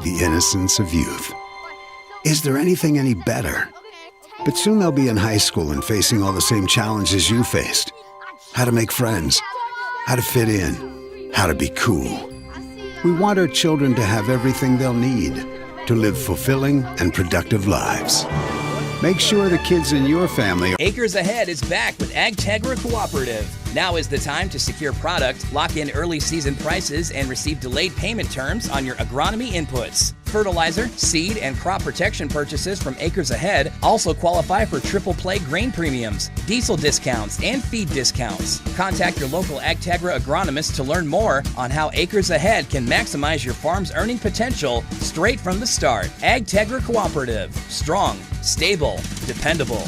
The innocence of youth. Is there anything any better? But soon they'll be in high school and facing all the same challenges you faced. How to make friends, how to fit in, how to be cool. We want our children to have everything they'll need to live fulfilling and productive lives. Make sure the kids in your family. Acres Ahead is back with AgTegra Cooperative. Now is the time to secure product, lock in early season prices, and receive delayed payment terms on your agronomy inputs. Fertilizer, seed, and crop protection purchases from Acres Ahead also qualify for triple play grain premiums, diesel discounts, and feed discounts. Contact your local AgTegra agronomist to learn more on how Acres Ahead can maximize your farm's earning potential straight from the start. AgTegra Cooperative. Strong, stable, dependable.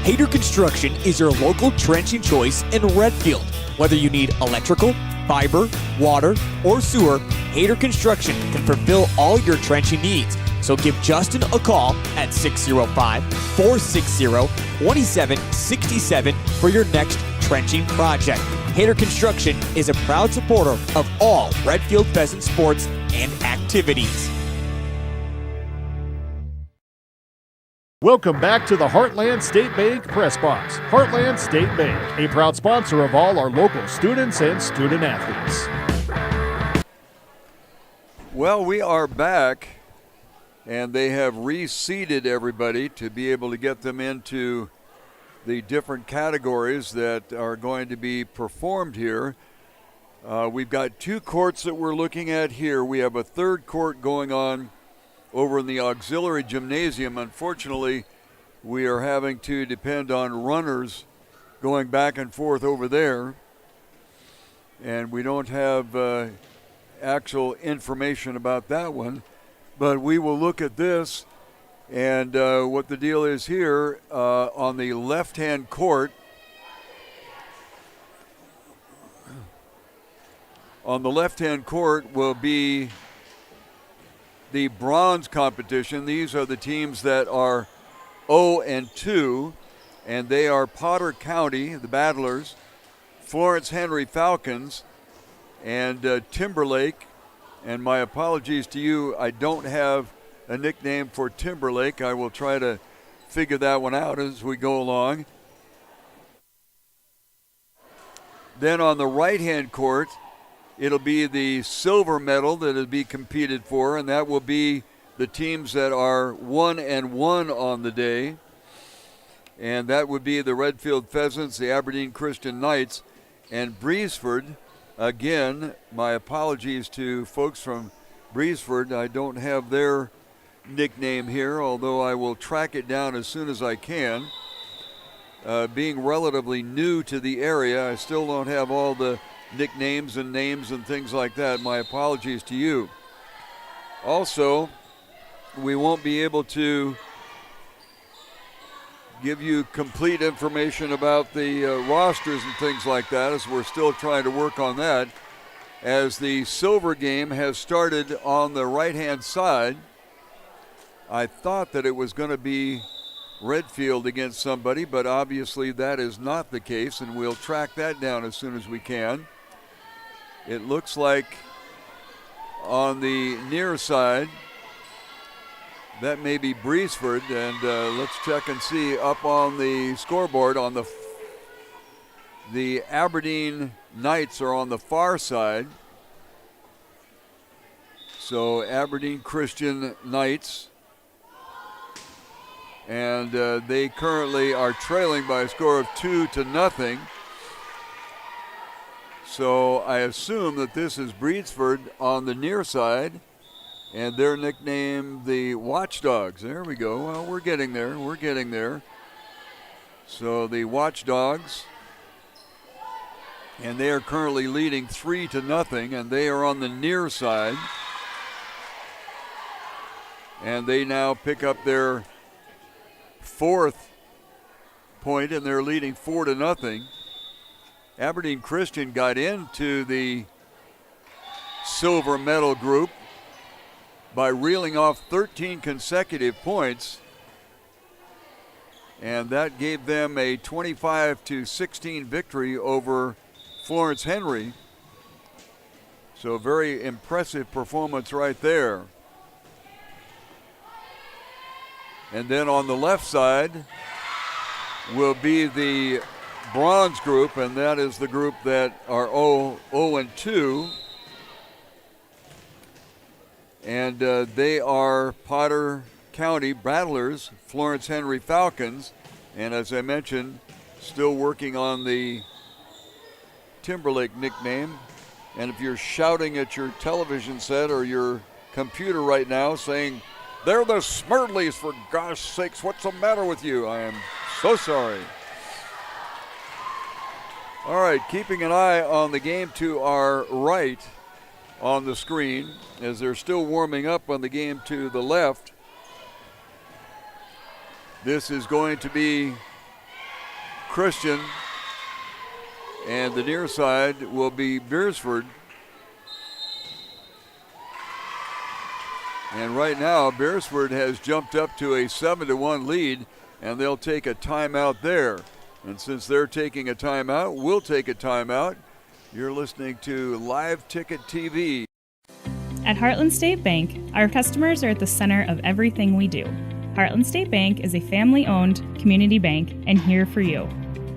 Hayter Construction is your local trenching choice in Redfield. Whether you need electrical, fiber, water, or sewer, Hayter Construction can fulfill all your trenching needs. So give Justin a call at 605-460-2767 for your next trenching project. Hayter Construction is a proud supporter of all Redfield Pheasant sports and activities. Welcome back to the Heartland State Bank Press Box. Heartland State Bank, a proud sponsor of all our local students and student athletes. Well, we are back, and they have reseeded everybody to be able to get them into the different categories that are going to be performed here. We've got two courts that we're looking at here. We have a third court going on over in the auxiliary gymnasium. Unfortunately, we are having to depend on runners going back and forth over there, and we don't have actual information about that one, but we will look at this and what the deal is here on the left-hand court. On the left-hand court will be the bronze competition. These are the teams that are 0-2, and they are Potter County, the Battlers, Florence-Henry Falcons, and Timberlake. And my apologies to you, I don't have a nickname for Timberlake. I will try to figure that one out as we go along. Then on the right-hand court, it'll be the silver medal that will be competed for, and that will be the teams that are 1-1 on the day. And that would be the Redfield Pheasants, the Aberdeen Christian Knights, and Beresford. Again, my apologies to folks from Beresford. I don't have their nickname here, although I will track it down as soon as I can. Being relatively new to the area, I still don't have all the nicknames and names and things like that. My apologies to you. Also, we won't be able to give you complete information about the rosters and things like that, as we're still trying to work on that, as the silver game has started on the right-hand side. I thought that it was going to be Redfield against somebody, but obviously that is not the case, and we'll track that down as soon as we can. It looks like on the near side, that may be Beresford, and let's check and see up on the scoreboard. On the Aberdeen Knights are on the far side. So Aberdeen Christian Knights, and they currently are trailing by a score of 2-0. So I assume that this is Beresford on the near side, and they're nicknamed the Watchdogs. There we go. Well, we're getting there. We're getting there. So the Watchdogs, and they are currently leading 3-0, and they are on the near side. And they now pick up their fourth point, and they're leading 4-0. Aberdeen Christian got into the silver medal group by reeling off 13 consecutive points. and that gave them a 25-16 victory over Florence-Henry. So very impressive performance right there. And then on the left side will be the bronze group, and that is the group that are 0-2. And they are Potter County Battlers, Florence-Henry Falcons, and as I mentioned, still working on the Timberlake nickname. And if you're shouting at your television set or your computer right now saying, "They're the Smurleys, for gosh sakes, what's the matter with you?" I am so sorry. All right, keeping an eye on the game to our right on the screen as they're still warming up on the game to the left. This is going to be Christian, and the near side will be Beresford. And right now, Beresford has jumped up to a 7-1 lead, and they'll take a timeout there. And since they're taking a timeout, we'll take a timeout. You're listening to Live Ticket TV. At Heartland State Bank, our customers are at the center of everything we do. Heartland State Bank is a family-owned community bank and here for you.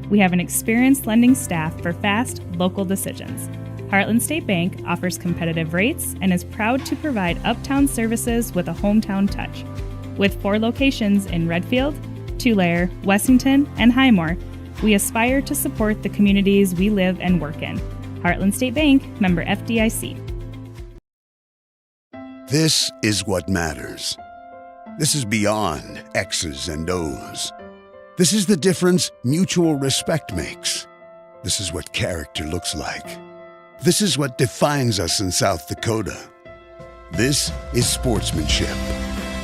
We have an experienced lending staff for fast, local decisions. Heartland State Bank offers competitive rates and is proud to provide uptown services with a hometown touch. With 4 locations in Redfield, Tulare, Wessington, and Highmore, we aspire to support the communities we live and work in. Heartland State Bank, member FDIC. This is what matters. This is beyond X's and O's. This is the difference mutual respect makes. This is what character looks like. This is what defines us in South Dakota. This is sportsmanship.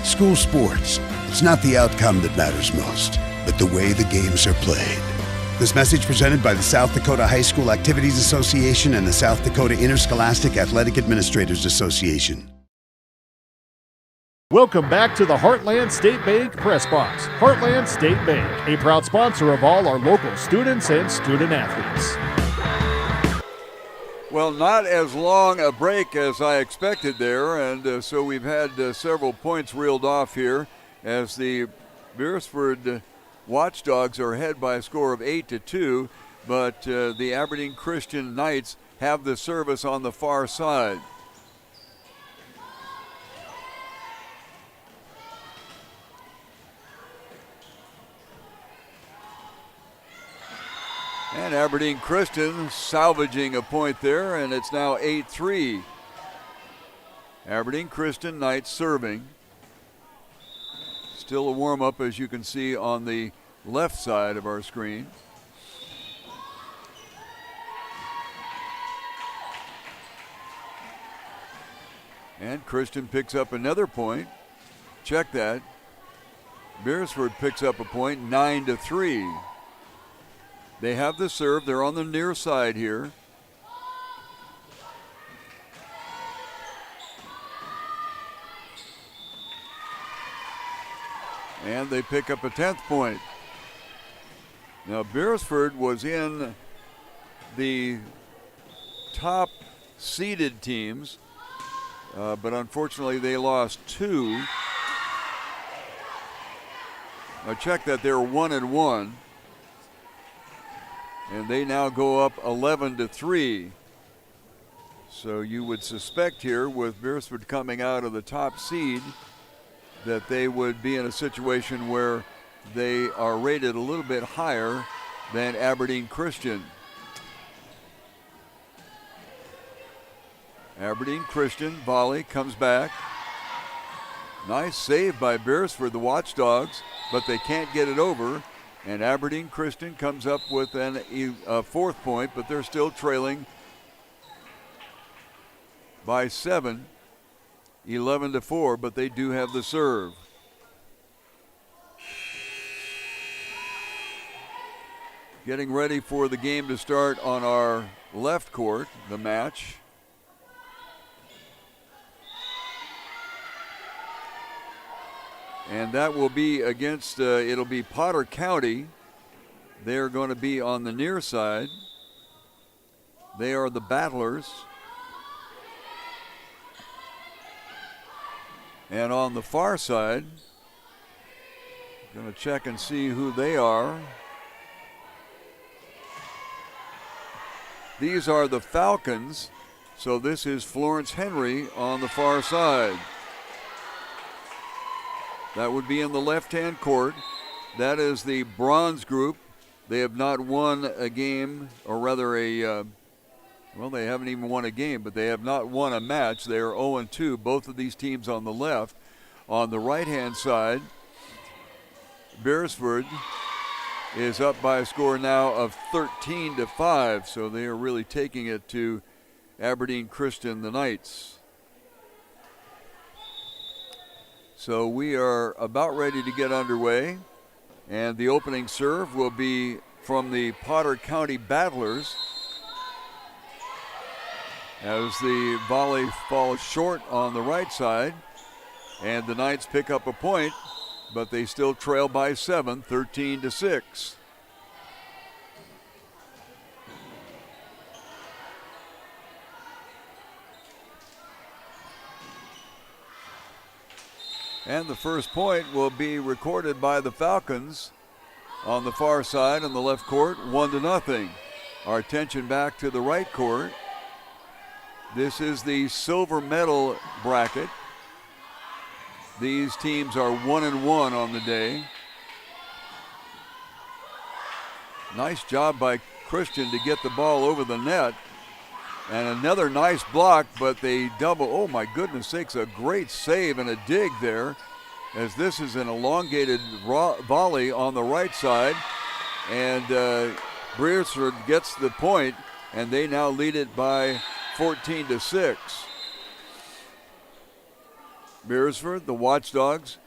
School sports, it's not the outcome that matters most, but the way the games are played. This message presented by the South Dakota High School Activities Association and the South Dakota Interscholastic Athletic Administrators Association. Welcome back to the Heartland State Bank Press Box. Heartland State Bank, a proud sponsor of all our local students and student athletes. Well, not as long a break as I expected there, and so we've had several points reeled off here as the Beresford Watchdogs are ahead by a score of 8-2, but the Aberdeen Christian Knights have the service on the far side. And Aberdeen Christian salvaging a point there, and it's now 8-3. Aberdeen Christian Knights serving. Still a warm-up, as you can see on the left side of our screen. And Christian picks up another point. Check that. Beresford picks up a point, 9-3. They have the serve. They're on the near side here. And they pick up a 10th point. Now, Beresford was in the top seeded teams, but unfortunately they lost 2. Now check that, they're 1-1. And they now go up 11-3. So you would suspect here, with Beresford coming out of the top seed, that they would be in a situation where they are rated a little bit higher than Aberdeen Christian. Aberdeen Christian volley comes back. Nice save by Beresford, the Watchdogs, but they can't get it over. And Aberdeen Christian comes up with a 4th point, but they're still trailing by 7, 11-4, but they do have the serve. Getting ready for the game to start on our left court, the match. And that will be against, it'll be Potter County. They're going to be on the near side. They are the Battlers. And on the far side, going to check and see who they are. These are the Falcons. So this is Florence-Henry on the far side. That would be in the left-hand court. That is the bronze group. They have not won a game, or rather well, they haven't even won a game, but they have not won a match. They are 0-2, both of these teams on the left. On the right-hand side, Beresford is up by a score now of 13-5, so they are really taking it to Aberdeen Christian, the Knights. So we are about ready to get underway, and the opening serve will be from the Potter County Battlers, as the volley falls short on the right side, and the Knights pick up a point, but they still trail by 7, 13-6. And the first point will be recorded by the Falcons on the far side in the left court, 1-0. Our attention back to the right court. This is the silver medal bracket. These teams are 1-1 on the day. Nice job by Christian to get the ball over the net. And another nice block, but they double. Oh my goodness sakes, a great save and a dig there, as this is an elongated volley on the right side. And Beresford gets the point, and they now lead it by 14-6. Beresford, the Watchdogs,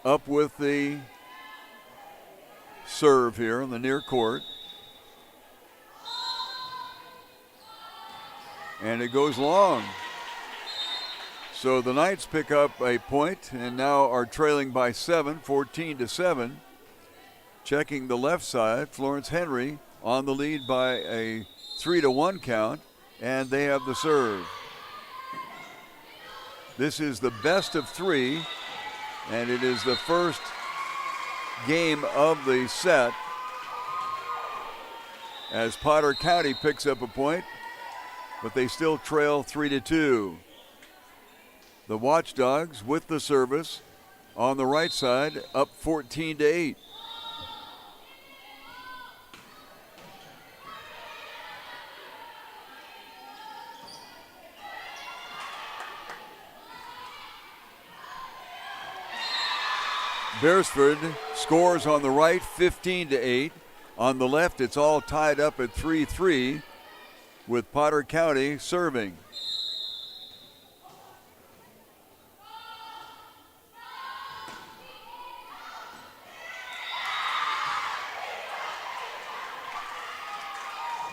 up with the serve here in the near court. And it goes long. So the Knights pick up a point and now are trailing by 7, 14-7. Checking the left side, Florence-Henry on the lead by a 3-1 count, and they have the serve. This is the best of 3, and it is the first game of the set as Potter County picks up a point, but they still trail 3-2. The Watchdogs with the service on the right side, up 14-8. Beresford scores on the right, 15-8. On the left, it's all tied up at 3-3 with Potter County serving.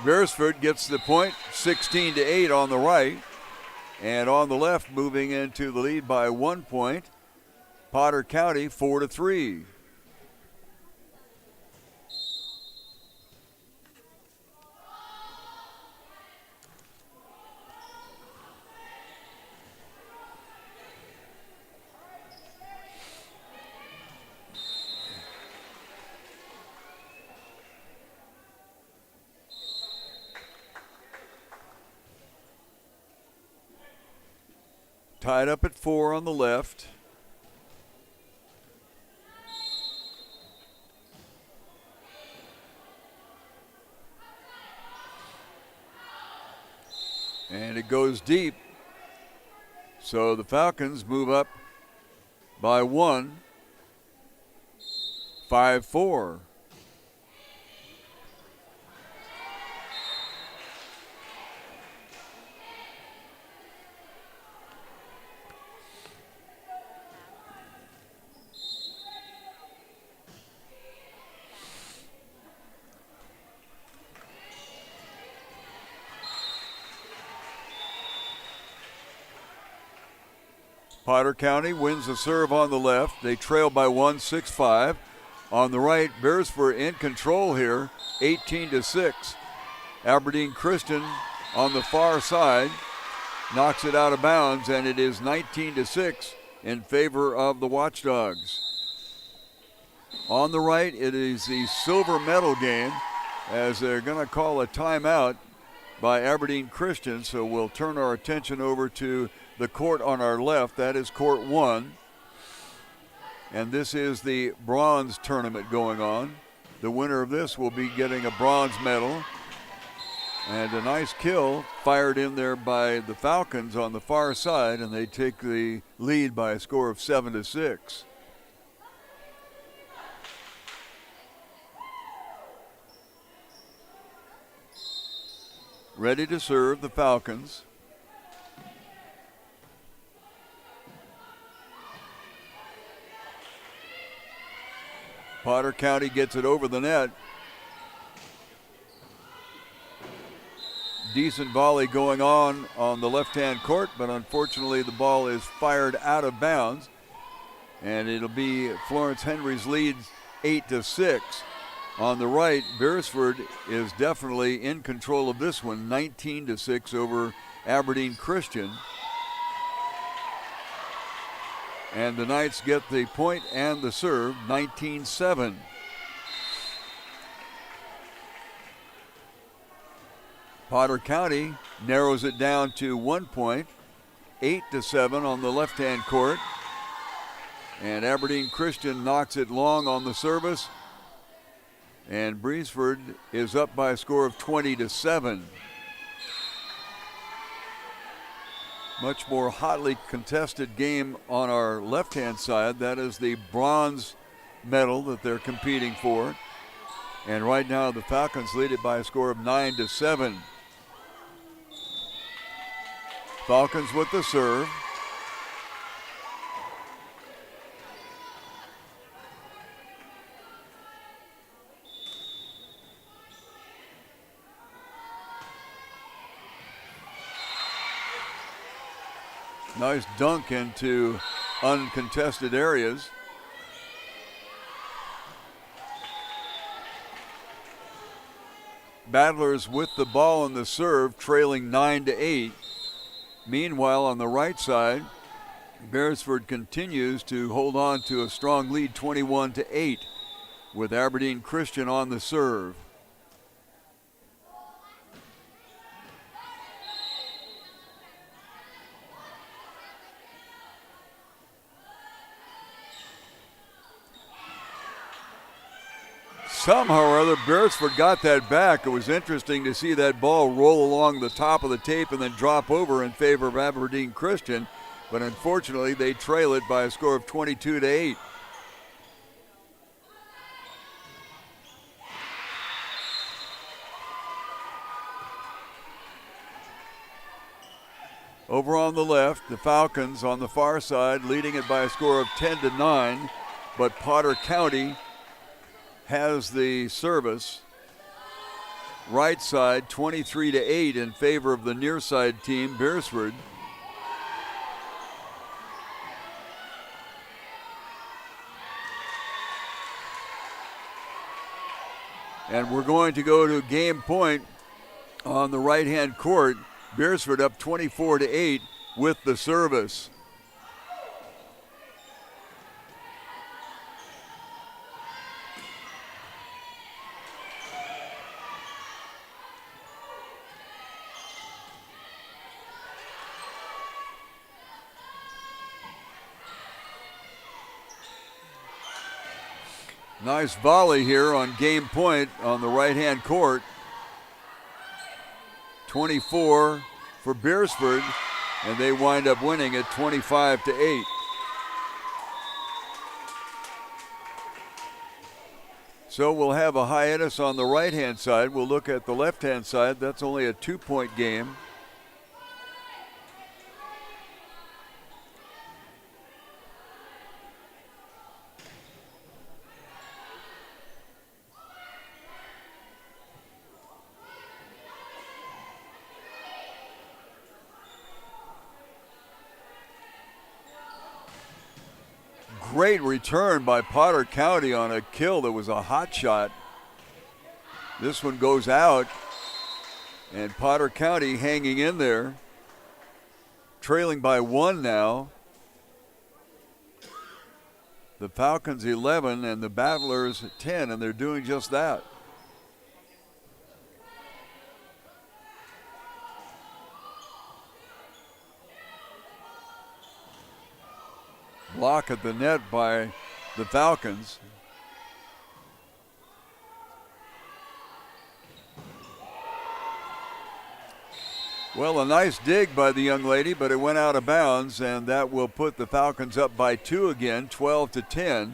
Beresford gets the point, 16-8 on the right. And on the left, moving into the lead by 1 point, Potter County 4-3. Tied up at 4 on the left. And it goes deep. So the Falcons move up by 1, 5-4. Potter County wins the serve on the left. They trail by 1, 6-5. On the right, Beresford in control here, 18-6. Aberdeen Christian on the far side knocks it out of bounds, and it is 19-6 in favor of the Watchdogs. On the right, it is the silver medal game, as they're going to call a timeout by Aberdeen Christian, so we'll turn our attention over to the court on our left. That is court 1. And this is the bronze tournament going on. The winner of this will be getting a bronze medal. And a nice kill fired in there by the Falcons on the far side, and they take the lead by a score of 7-6. Ready to serve the Falcons. Potter County gets it over the net. Decent volley going on the left-hand court, but unfortunately the ball is fired out of bounds. And it'll be Florence-Henry's lead 8-6. On the right, Beresford is definitely in control of this one, 19-6 over Aberdeen Christian. And the Knights get the point and the serve, 19-7. Potter County narrows it down to 1 point, 8-7 on the left-hand court. And Aberdeen Christian knocks it long on the service. And Beresford is up by a score of 20-7. Much more hotly contested game on our left-hand side. That is the bronze medal that they're competing for. And right now the Falcons lead it by a score of 9-7. Falcons with the serve. Nice dunk into uncontested areas. Battlers with the ball in the serve, trailing 9-8. Meanwhile, on the right side, Beresford continues to hold on to a strong lead, 21-8, with Aberdeen Christian on the serve. Somehow or other, Beresford got that back. It was interesting to see that ball roll along the top of the tape and then drop over in favor of Aberdeen Christian. But unfortunately, they trail it by a score of 22-8. Over on the left, the Falcons on the far side, leading it by a score of 10-9. But Potter County has the service. Right side 23-8 in favor of the near side team, Beresford. And we're going to go to game point on the right hand court. Beresford up 24-8 with the service. Nice volley here on game point on the right-hand court. 24 for Beresford, and they wind up winning it 25-8. So we'll have a hiatus on the right-hand side. We'll look at the left-hand side. That's only a 2-point game. great return by Potter County on a kill that was a hot shot. This one goes out, and Potter County hanging in there, trailing by 1 now. The Falcons 11 and the Battlers 10, and they're doing just that. Block at the net by the Falcons. Well, a nice dig by the young lady, but it went out of bounds, and that will put the Falcons up by 2 again, 12-10.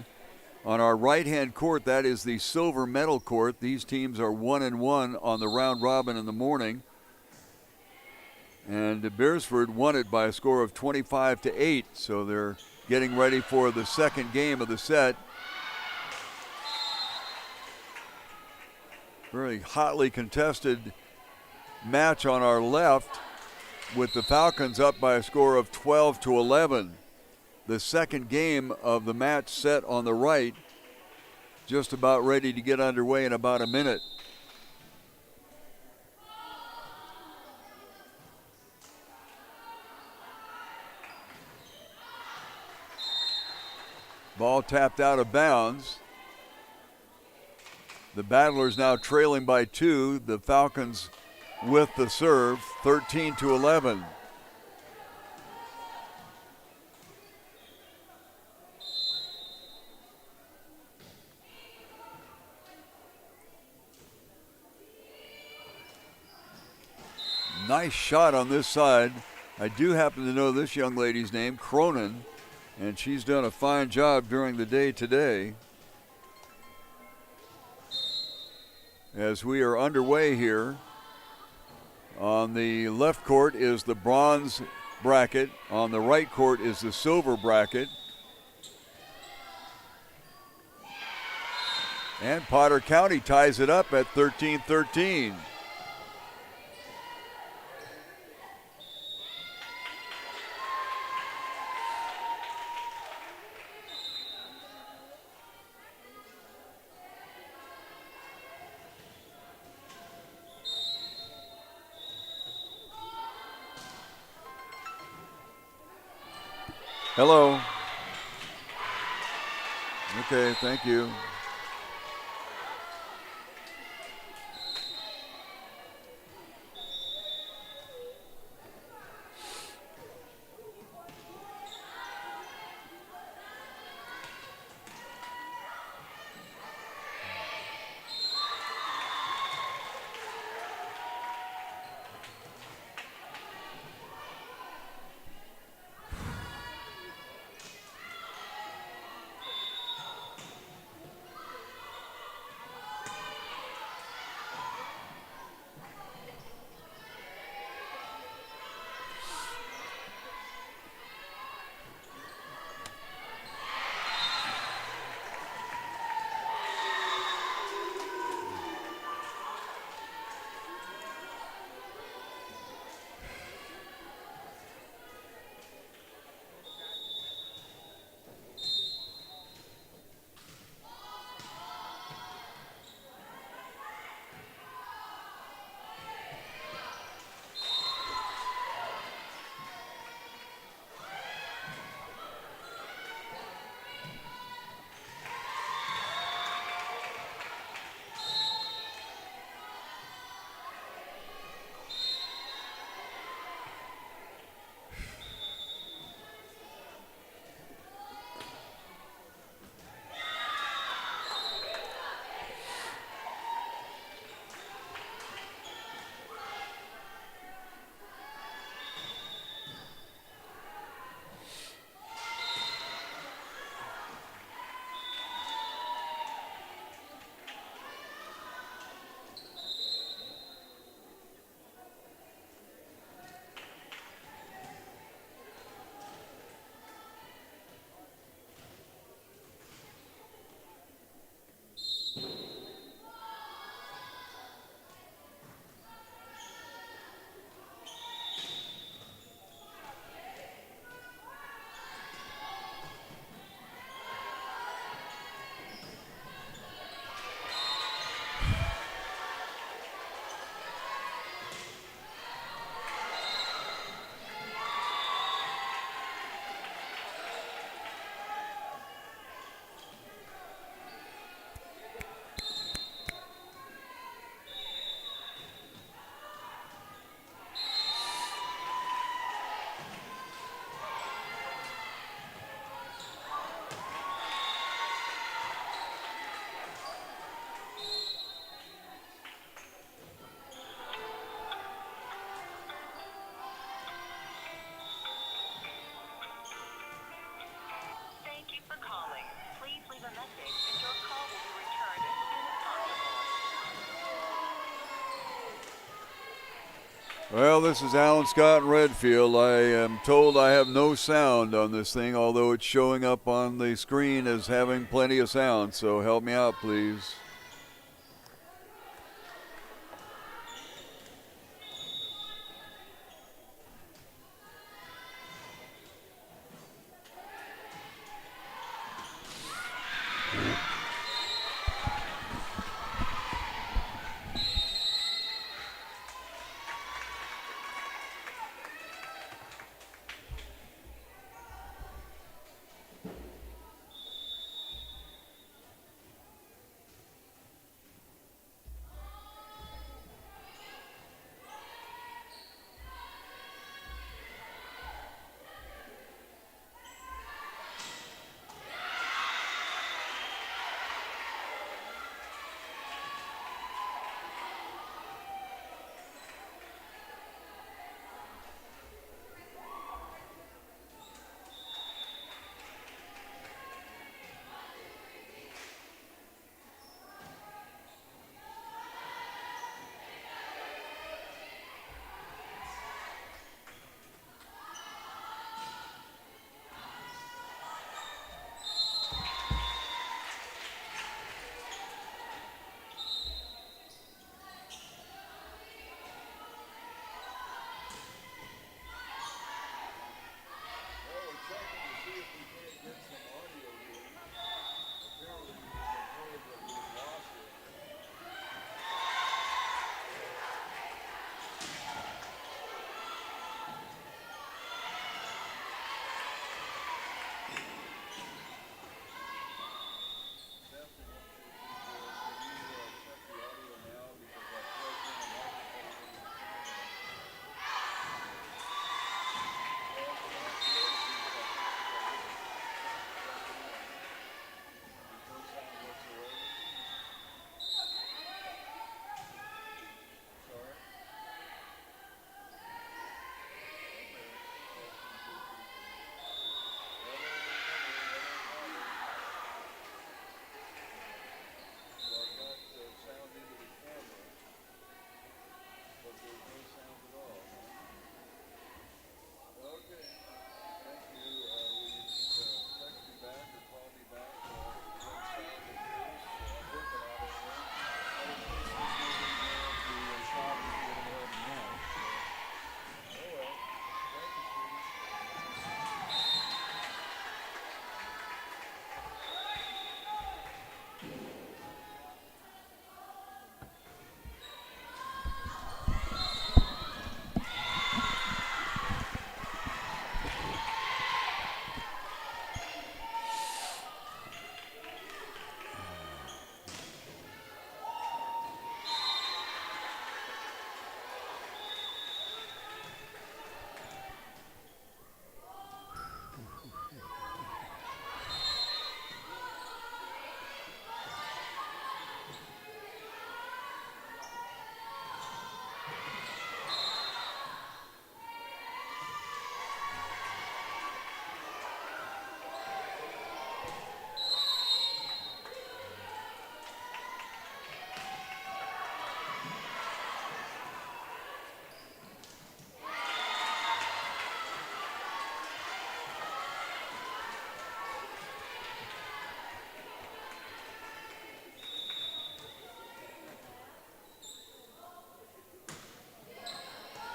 On our right-hand court, that is the silver medal court. These teams are 1-1 on the round robin in the morning. And Beresford won it by a score of 25-8, so they're getting ready for the second game of the set. Very hotly contested match on our left, with the Falcons up by a score of 12-11. The second game of the match set on the right, just about ready to get underway in about a minute. Ball tapped out of bounds. The Battlers now trailing by 2. The Falcons with the serve, 13-11. Nice shot on this side. I do happen to know this young lady's name, Cronin, and she's done a fine job during the day today. As we are underway here, on the left court is the bronze bracket. On the right court is the silver bracket. And Potter County ties it up at 13-13. Hello. Okay, thank you. Well, this is Alan Scott in Redfield. I am told I have no sound on this thing, although it's showing up on the screen as having plenty of sound. So help me out, please.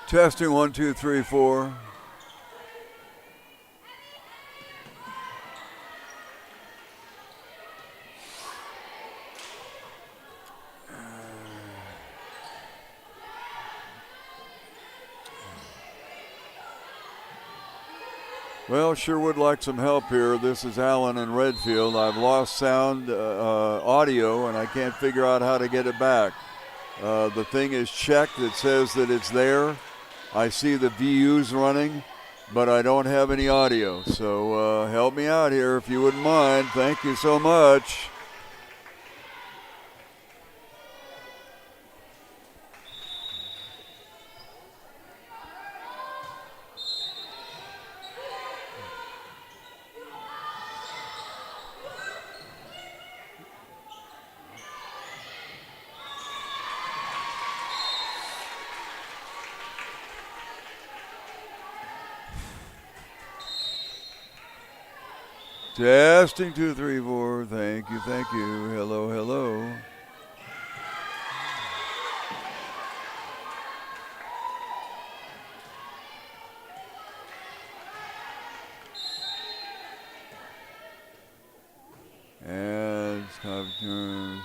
Testing 1, 2, 3, 4. Well, sure would like some help here. This is Alan in Redfield. I've lost sound audio, and I can't figure out how to get it back. The thing is checked. It says that it's there. I see the VUs running, but I don't have any audio. So help me out here if you wouldn't mind. Thank you so much. Testing 2, 3, 4. Thank you, thank you. Hello, hello. And stop turns.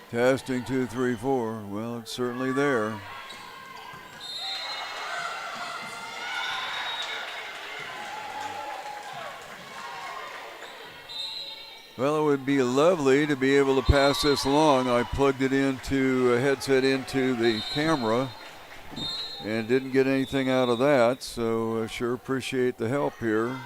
Testing 2, 3, 4. Well, it's certainly there. Well, it would be lovely to be able to pass this along. I plugged it into a headset into the camera and didn't get anything out of that, so I sure appreciate the help here.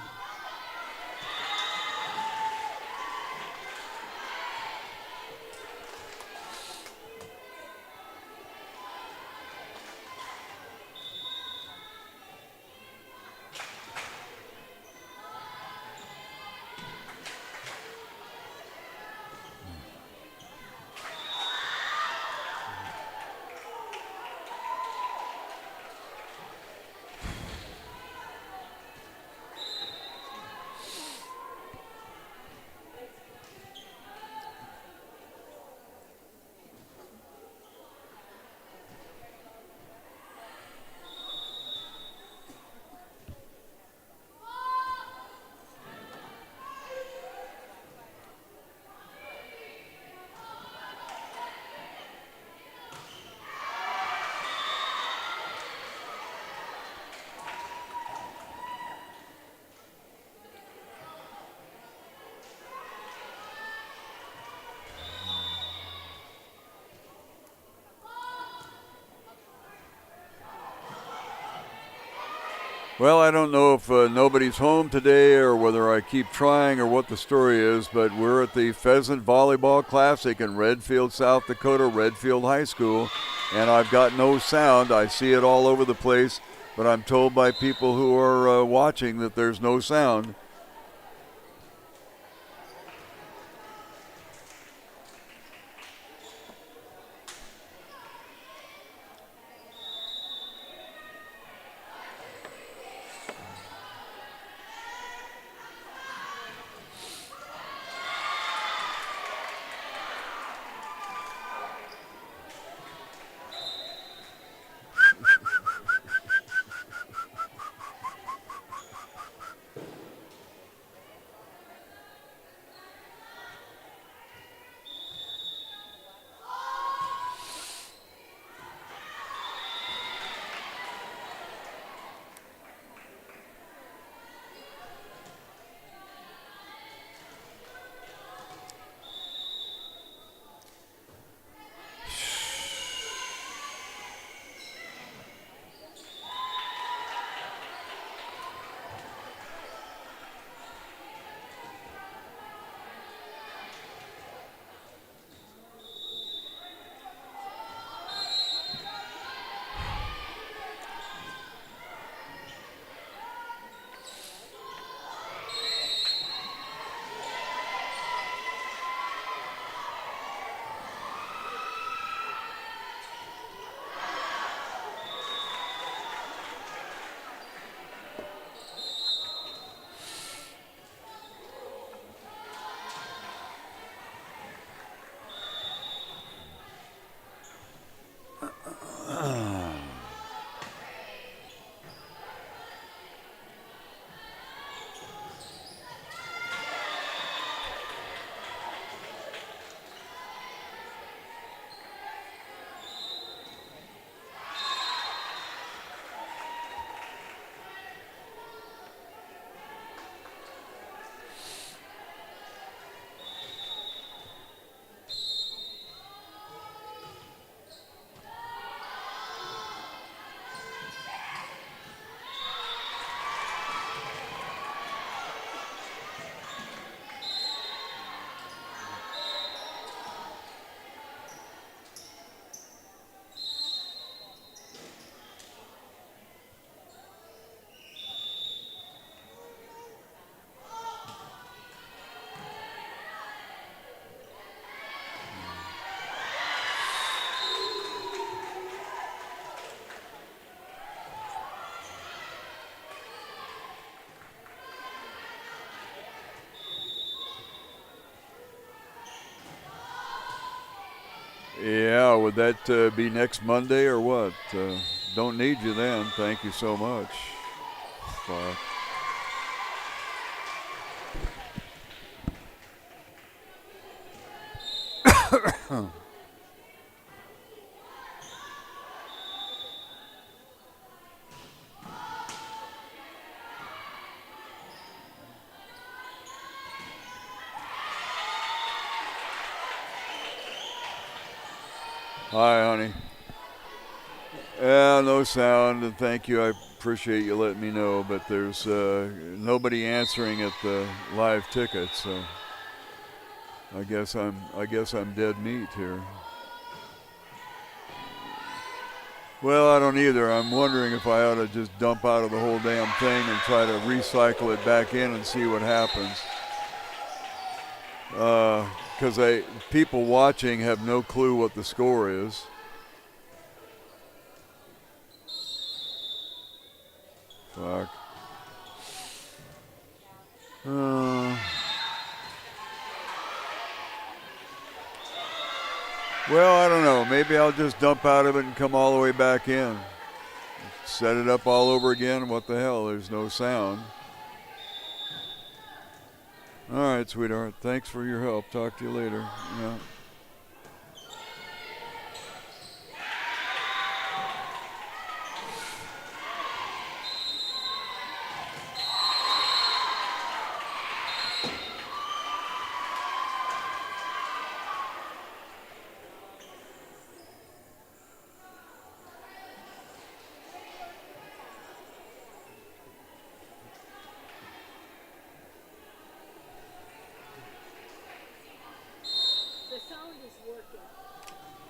Well, I don't know if nobody's home today or whether I keep trying or what the story is, but we're at the Pheasant Volleyball Classic in Redfield, South Dakota, Redfield High School, and I've got no sound. I see it all over the place, but I'm told by people who are watching that there's no sound. Yeah, would that be next Monday or what? Don't need you then. Thank you so much. Fuck. Hi, honey. Yeah, no sound, and thank you. I appreciate you letting me know, but there's nobody answering at the live ticket, so I guess I'm dead meat here. Well, I don't either. I'm wondering if I ought to just dump out of the whole damn thing and try to recycle it back in and see what happens. Because people watching have no clue what the score is. Fuck. Well, I don't know. Maybe I'll just dump out of it and come all the way back in. Set it up all over again. What the hell? There's no sound. All right, sweetheart. Thanks for your help. Talk to you later. Yeah.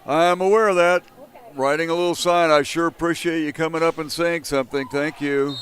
I'm aware of that. Okay. Writing a little sign. I sure appreciate you coming up and saying something. Thank you.